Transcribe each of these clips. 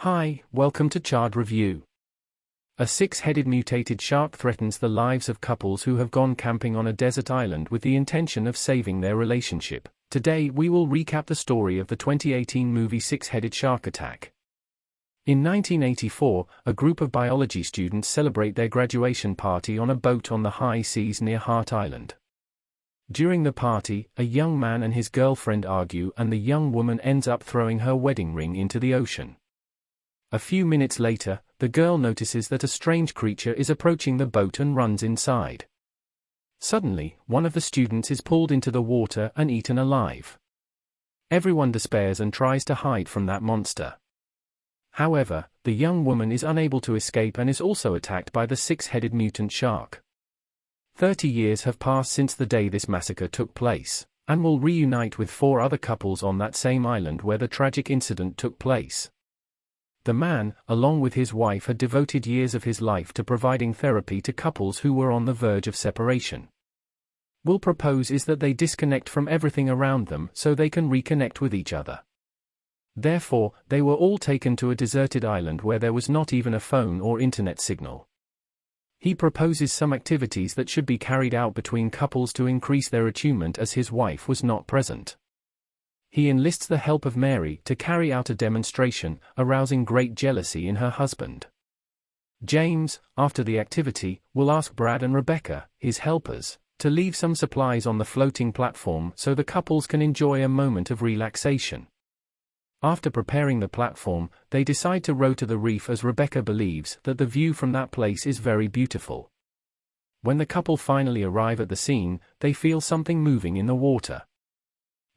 Hi, welcome to Chard Review. A six-headed mutated shark threatens the lives of couples who have gone camping on a desert island with the intention of saving their relationship. Today we will recap the story of the 2018 movie Six-Headed Shark Attack. In 1984, a group of biology students celebrate their graduation party on a boat on the high seas near Hart Island. During the party, a young man and his girlfriend argue and the young woman ends up throwing her wedding ring into the ocean. A few minutes later, the girl notices that a strange creature is approaching the boat and runs inside. Suddenly, one of the students is pulled into the water and eaten alive. Everyone despairs and tries to hide from that monster. However, the young woman is unable to escape and is also attacked by the six-headed mutant shark. 30 years have passed since the day this massacre took place, and will reunite with 4 other couples on that same island where the tragic incident took place. The man, along with his wife, had devoted years of his life to providing therapy to couples who were on the verge of separation. Will propose is that they disconnect from everything around them so they can reconnect with each other. Therefore, they were all taken to a deserted island where there was not even a phone or internet signal. He proposes some activities that should be carried out between couples to increase their attunement as his wife was not present. He enlists the help of Mary to carry out a demonstration, arousing great jealousy in her husband. James, after the activity, will ask Brad and Rebecca, his helpers, to leave some supplies on the floating platform so the couples can enjoy a moment of relaxation. After preparing the platform, they decide to row to the reef as Rebecca believes that the view from that place is very beautiful. When the couple finally arrive at the scene, they feel something moving in the water.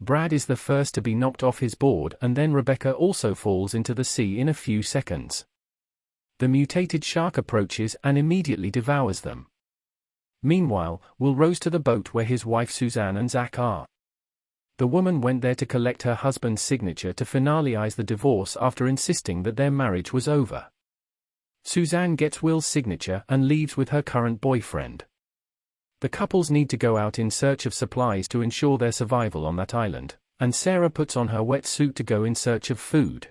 Brad is the first to be knocked off his board and then Rebecca also falls into the sea in a few seconds. The mutated shark approaches and immediately devours them. Meanwhile, Will rows to the boat where his wife Suzanne and Zach are. The woman went there to collect her husband's signature to finalize the divorce after insisting that their marriage was over. Suzanne gets Will's signature and leaves with her current boyfriend. The couples need to go out in search of supplies to ensure their survival on that island, and Sarah puts on her wetsuit to go in search of food.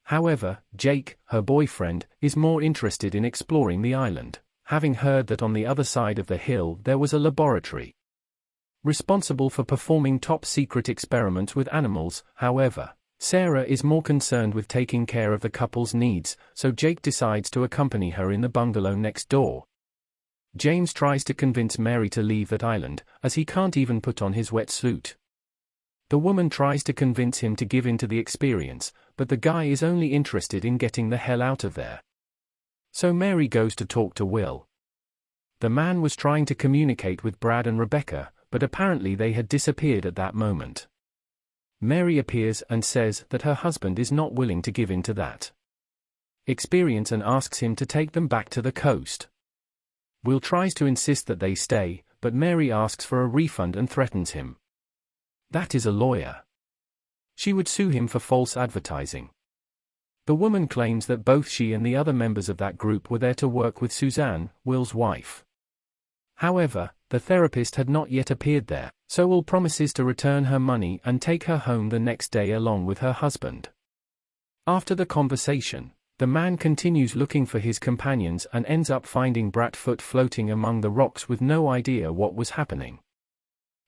However, Jake, her boyfriend, is more interested in exploring the island, having heard that on the other side of the hill there was a laboratory responsible for performing top-secret experiments with animals. However, Sarah is more concerned with taking care of the couple's needs, so Jake decides to accompany her in the bungalow next door. James tries to convince Mary to leave that island, as he can't even put on his wetsuit. The woman tries to convince him to give in to the experience, but the guy is only interested in getting the hell out of there. So Mary goes to talk to Will. The man was trying to communicate with Brad and Rebecca, but apparently they had disappeared at that moment. Mary appears and says that her husband is not willing to give in to that experience and asks him to take them back to the coast. Will tries to insist that they stay, but Mary asks for a refund and threatens him. That is a lawyer. She would sue him for false advertising. The woman claims that both she and the other members of that group were there to work with Suzanne, Will's wife. However, the therapist had not yet appeared there, so Will promises to return her money and take her home the next day along with her husband. After the conversation, the man continues looking for his companions and ends up finding Bradfoot floating among the rocks with no idea what was happening.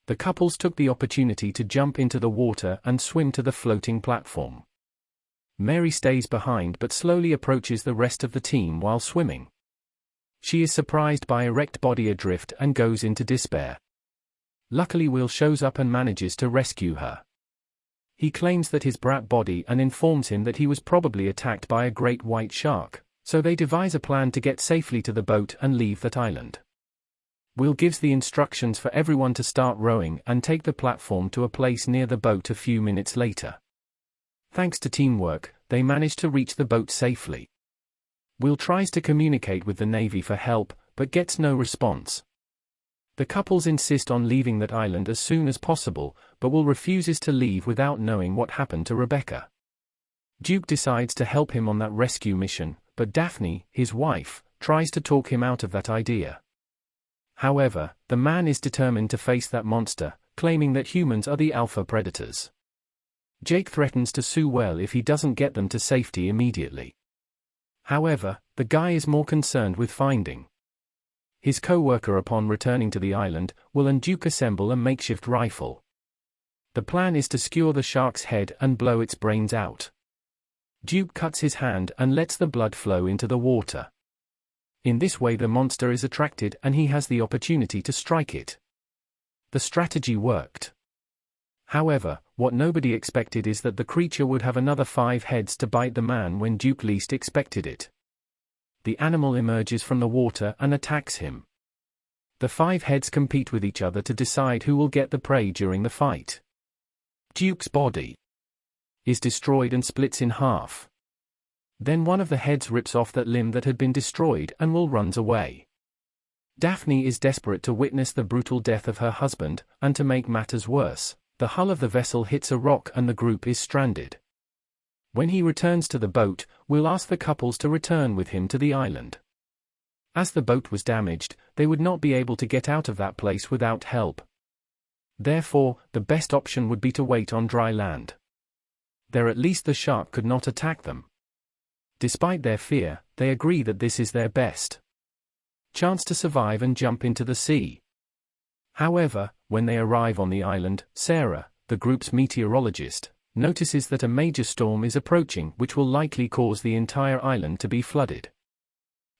The couples took the opportunity to jump into the water and swim to the floating platform. Mary stays behind but slowly approaches the rest of the team while swimming. She is surprised by a wrecked body adrift and goes into despair. Luckily Will shows up and manages to rescue her. He claims that his brat body and informs him that he was probably attacked by a great white shark, so they devise a plan to get safely to the boat and leave that island. Will gives the instructions for everyone to start rowing and take the platform to a place near the boat a few minutes later. Thanks to teamwork, they manage to reach the boat safely. Will tries to communicate with the Navy for help, but gets no response. The couples insist on leaving that island as soon as possible, but Will refuses to leave without knowing what happened to Rebecca. Duke decides to help him on that rescue mission, but Daphne, his wife, tries to talk him out of that idea. However, the man is determined to face that monster, claiming that humans are the alpha predators. Jake threatens to sue Will if he doesn't get them to safety immediately. However, the guy is more concerned with finding his co-worker. Upon returning to the island, Will and Duke assemble a makeshift rifle. The plan is to skewer the shark's head and blow its brains out. Duke cuts his hand and lets the blood flow into the water. In this way the monster is attracted and he has the opportunity to strike it. The strategy worked. However, what nobody expected is that the creature would have another 5 heads to bite the man when Duke least expected it. The animal emerges from the water and attacks him. The 5 heads compete with each other to decide who will get the prey during the fight. Duke's body is destroyed and splits in half. Then one of the heads rips off that limb that had been destroyed and Will runs away. Daphne is desperate to witness the brutal death of her husband, and to make matters worse, the hull of the vessel hits a rock and the group is stranded. When he returns to the boat, Will asks the couples to return with him to the island. As the boat was damaged, they would not be able to get out of that place without help. Therefore, the best option would be to wait on dry land. There at least the shark could not attack them. Despite their fear, they agree that this is their best chance to survive and jump into the sea. However, when they arrive on the island, Sarah, the group's meteorologist, notices that a major storm is approaching which will likely cause the entire island to be flooded.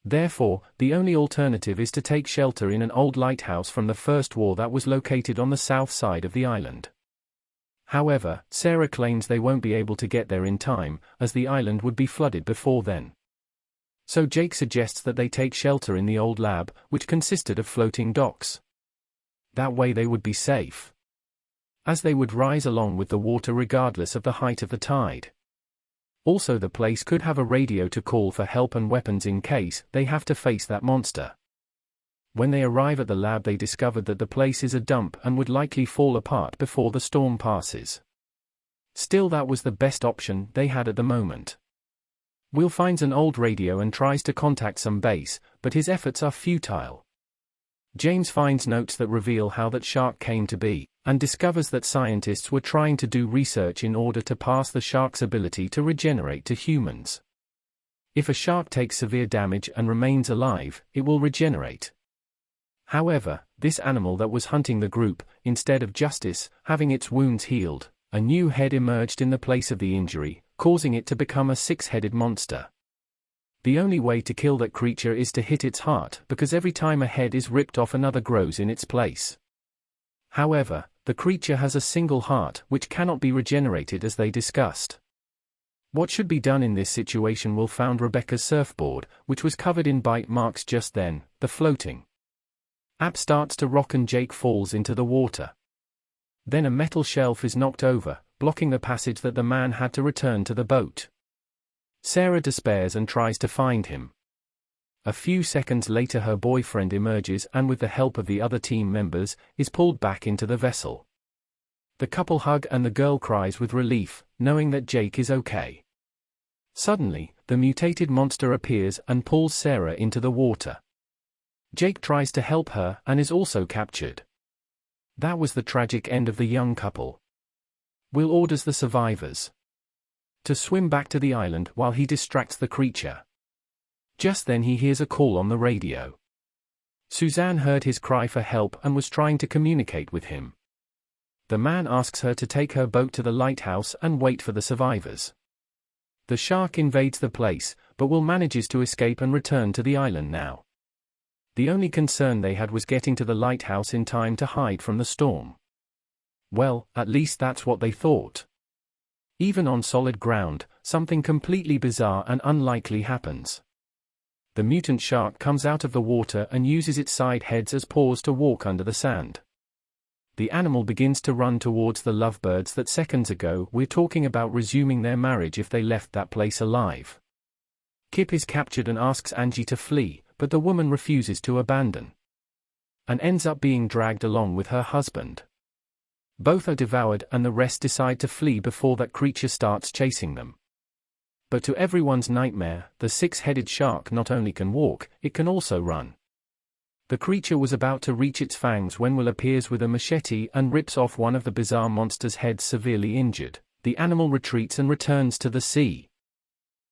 Therefore, the only alternative is to take shelter in an old lighthouse from the First War that was located on the south side of the island. However, Sarah claims they won't be able to get there in time, as the island would be flooded before then. So Jake suggests that they take shelter in the old lab, which consisted of floating docks. That way they would be safe, as they would rise along with the water regardless of the height of the tide. Also, the place could have a radio to call for help and weapons in case they have to face that monster. When they arrive at the lab, they discovered that the place is a dump and would likely fall apart before the storm passes. Still, that was the best option they had at the moment. Will finds an old radio and tries to contact some base, but his efforts are futile. James finds notes that reveal how that shark came to be, and discovers that scientists were trying to do research in order to pass the shark's ability to regenerate to humans. If a shark takes severe damage and remains alive, it will regenerate. However, this animal that was hunting the group, instead of justice, having its wounds healed, a new head emerged in the place of the injury, causing it to become a 6-headed monster. The only way to kill that creature is to hit its heart, because every time a head is ripped off, another grows in its place. However, the creature has a single heart which cannot be regenerated, as they discussed. What should be done in this situation? Will found Rebecca's surfboard, which was covered in bite marks just then. The floating app starts to rock and Jake falls into the water. Then a metal shelf is knocked over, blocking the passage that the man had to return to the boat. Sarah despairs and tries to find him. A few seconds later, her boyfriend emerges and, with the help of the other team members, is pulled back into the vessel. The couple hug and the girl cries with relief, knowing that Jake is okay. Suddenly, the mutated monster appears and pulls Sarah into the water. Jake tries to help her and is also captured. That was the tragic end of the young couple. Will orders the survivors to swim back to the island while he distracts the creature. Just then he hears a call on the radio. Suzanne heard his cry for help and was trying to communicate with him. The man asks her to take her boat to the lighthouse and wait for the survivors. The shark invades the place, but Will manages to escape and return to the island now. The only concern they had was getting to the lighthouse in time to hide from the storm. Well, at least that's what they thought. Even on solid ground, something completely bizarre and unlikely happens. The mutant shark comes out of the water and uses its side heads as paws to walk under the sand. The animal begins to run towards the lovebirds that seconds ago were talking about resuming their marriage if they left that place alive. Kip is captured and asks Angie to flee, but the woman refuses to abandon and ends up being dragged along with her husband. Both are devoured and the rest decide to flee before that creature starts chasing them. But to everyone's nightmare, the 6-headed shark not only can walk, it can also run. The creature was about to reach its fangs when Will appears with a machete and rips off one of the bizarre monster's heads, severely injured, The animal retreats and returns to the sea.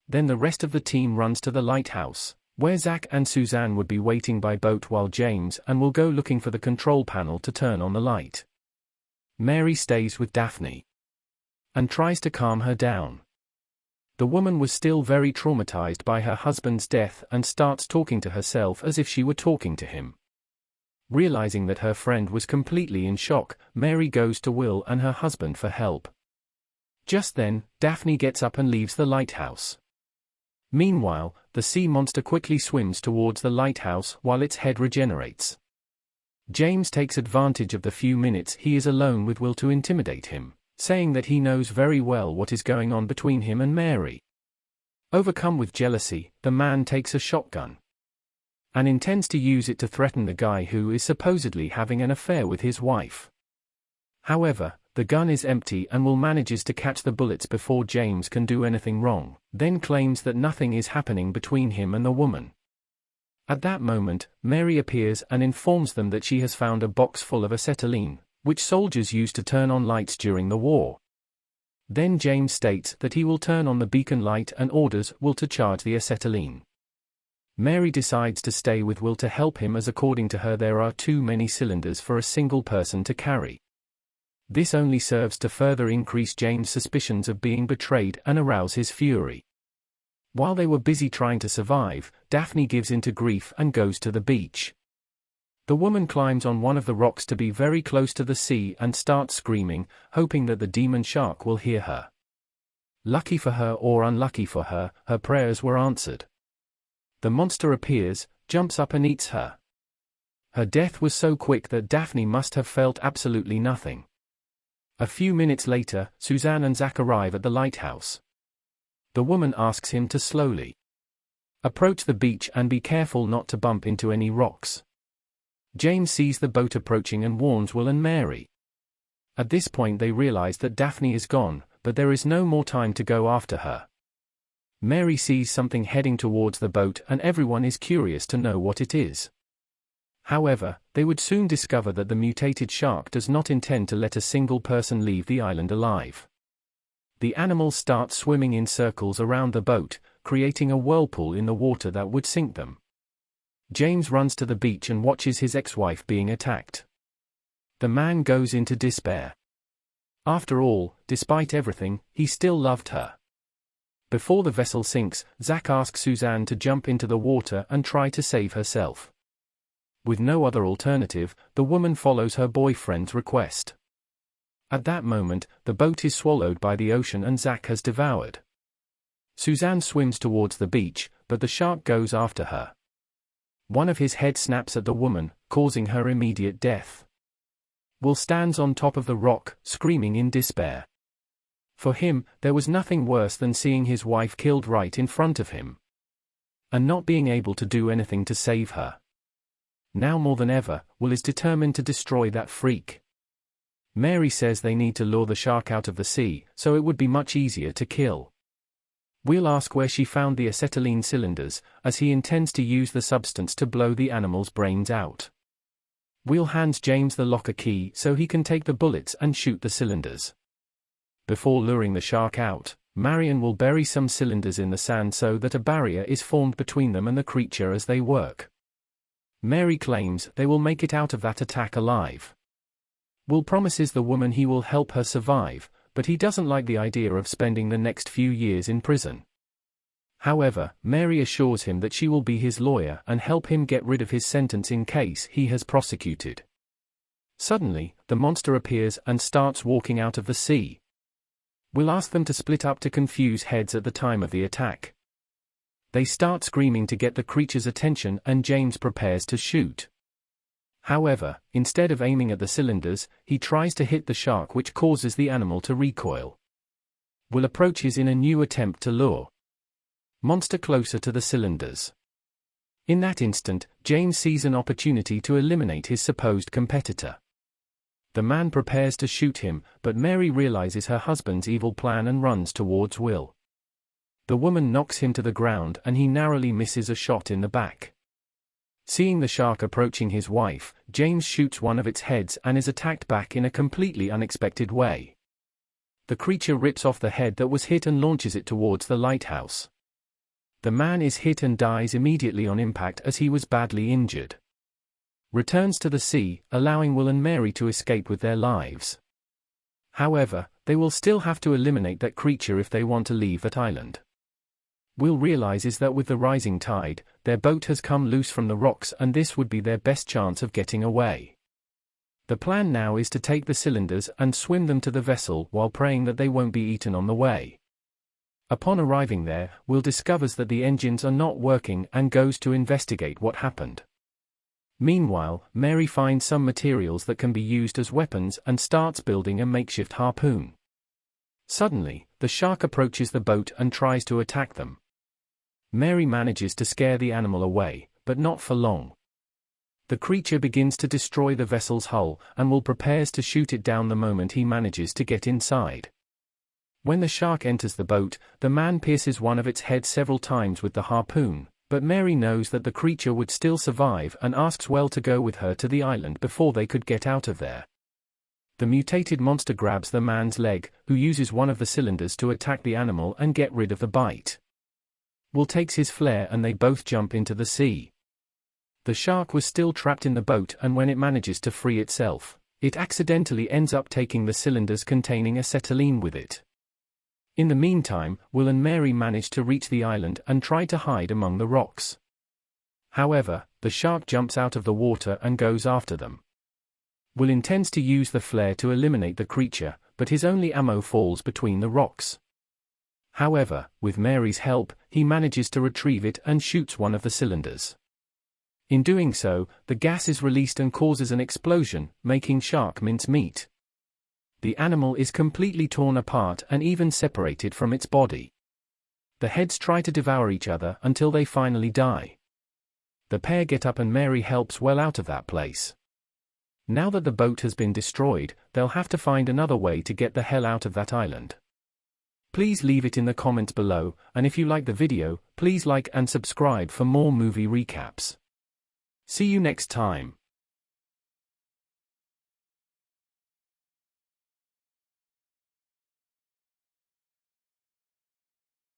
Then the rest of the team runs to the lighthouse, where Zach and Suzanne would be waiting by boat while James and will go looking for the control panel to turn on the light. Mary stays with Daphne and tries to calm her down. The woman was still very traumatized by her husband's death and starts talking to herself as if she were talking to him. Realizing that her friend was completely in shock, Mary goes to Will and her husband for help. Just then, Daphne gets up and leaves the lighthouse. Meanwhile, the sea monster quickly swims towards the lighthouse while its head regenerates. James takes advantage of the few minutes he is alone with Will to intimidate him, saying that he knows very well what is going on between him and Mary. Overcome with jealousy, the man takes a shotgun and intends to use it to threaten the guy who is supposedly having an affair with his wife. However, the gun is empty and Will manages to catch the bullets before James can do anything wrong, then claims that nothing is happening between him and the woman. At that moment, Mary appears and informs them that she has found a box full of acetylene, which soldiers used to turn on lights during the war. Then James states that he will turn on the beacon light and orders Will to charge the acetylene. Mary decides to stay with Will to help him as according to her there are too many cylinders for a single person to carry. This only serves to further increase James' suspicions of being betrayed and arouse his fury. While they were busy trying to survive, Daphne gives into grief and goes to the beach. The woman climbs on one of the rocks to be very close to the sea and starts screaming, hoping that the demon shark will hear her. Lucky for her or unlucky for her, her prayers were answered. The monster appears, jumps up and eats her. Her death was so quick that Daphne must have felt absolutely nothing. A few minutes later, Suzanne and Zach arrive at the lighthouse. The woman asks him to slowly approach the beach and be careful not to bump into any rocks. James sees the boat approaching and warns Will and Mary. At this point they realize that Daphne is gone, but there is no more time to go after her. Mary sees something heading towards the boat and everyone is curious to know what it is. However, they would soon discover that the mutated shark does not intend to let a single person leave the island alive. The animals start swimming in circles around the boat, creating a whirlpool in the water that would sink them. James runs to the beach and watches his ex-wife being attacked. The man goes into despair. After all, despite everything, he still loved her. Before the vessel sinks, Zach asks Suzanne to jump into the water and try to save herself. With no other alternative, the woman follows her boyfriend's request. At that moment, the boat is swallowed by the ocean and Zach has devoured. Suzanne swims towards the beach, but the shark goes after her. One of his head snaps at the woman, causing her immediate death. Will stands on top of the rock, screaming in despair. For him, there was nothing worse than seeing his wife killed right in front of him and not being able to do anything to save her. Now more than ever, Will is determined to destroy that freak. Mary says they need to lure the shark out of the sea, so it would be much easier to kill. Will asks where she found the acetylene cylinders, as he intends to use the substance to blow the animal's brains out. Will hands James the locker key so he can take the bullets and shoot the cylinders. Before luring the shark out, Marion will bury some cylinders in the sand so that a barrier is formed between them and the creature as they work. Mary claims they will make it out of that attack alive. Will promises the woman he will help her survive, but he doesn't like the idea of spending the next few years in prison. However, Mary assures him that she will be his lawyer and help him get rid of his sentence in case he has prosecuted. Suddenly, the monster appears and starts walking out of the sea. Will asks them to split up to confuse heads at the time of the attack. They start screaming to get the creature's attention and James prepares to shoot. However, instead of aiming at the cylinders, he tries to hit the shark, which causes the animal to recoil. Will approaches in a new attempt to lure monster closer to the cylinders. In that instant, James sees an opportunity to eliminate his supposed competitor. The man prepares to shoot him, but Mary realizes her husband's evil plan and runs towards Will. The woman knocks him to the ground and he narrowly misses a shot in the back. Seeing the shark approaching his wife, James shoots one of its heads and is attacked back in a completely unexpected way. the creature rips off the head that was hit and launches it towards the lighthouse. The man is hit and dies immediately on impact as he was badly injured. Returns to the sea, allowing Will and Mary to escape with their lives. However, they will still have to eliminate that creature if they want to leave that island. Will realizes that with the rising tide, their boat has come loose from the rocks and this would be their best chance of getting away. The plan now is to take the cylinders and swim them to the vessel while praying that they won't be eaten on the way. Upon arriving there, Will discovers that the engines are not working and goes to investigate what happened. Meanwhile, Mary finds some materials that can be used as weapons and starts building a makeshift harpoon. Suddenly, the shark approaches the boat and tries to attack them. Mary manages to scare the animal away, but not for long. The creature begins to destroy the vessel's hull, and Will prepares to shoot it down the moment he manages to get inside. When the shark enters the boat, the man pierces one of its heads several times with the harpoon, but Mary knows that the creature would still survive and asks Will to go with her to the island before they could get out of there. The mutated monster grabs the man's leg, who uses one of the cylinders to attack the animal and get rid of the bite. Will takes his flare and they both jump into the sea. The shark was still trapped in the boat, and when it manages to free itself, it accidentally ends up taking the cylinders containing acetylene with it. In the meantime, Will and Mary manage to reach the island and try to hide among the rocks. However, the shark jumps out of the water and goes after them. Will intends to use the flare to eliminate the creature, but his only ammo falls between the rocks. However, with Mary's help, he manages to retrieve it and shoots one of the cylinders. In doing so, the gas is released and causes an explosion, making shark mincemeat. The animal is completely torn apart and even separated from its body. The heads try to devour each other until they finally die. The pair get up and Mary helps well out of that place. Now that the boat has been destroyed, they'll have to find another way to get the hell out of that island. Please leave it in the comments below, and if you like the video, please like and subscribe for more movie recaps. See you next time.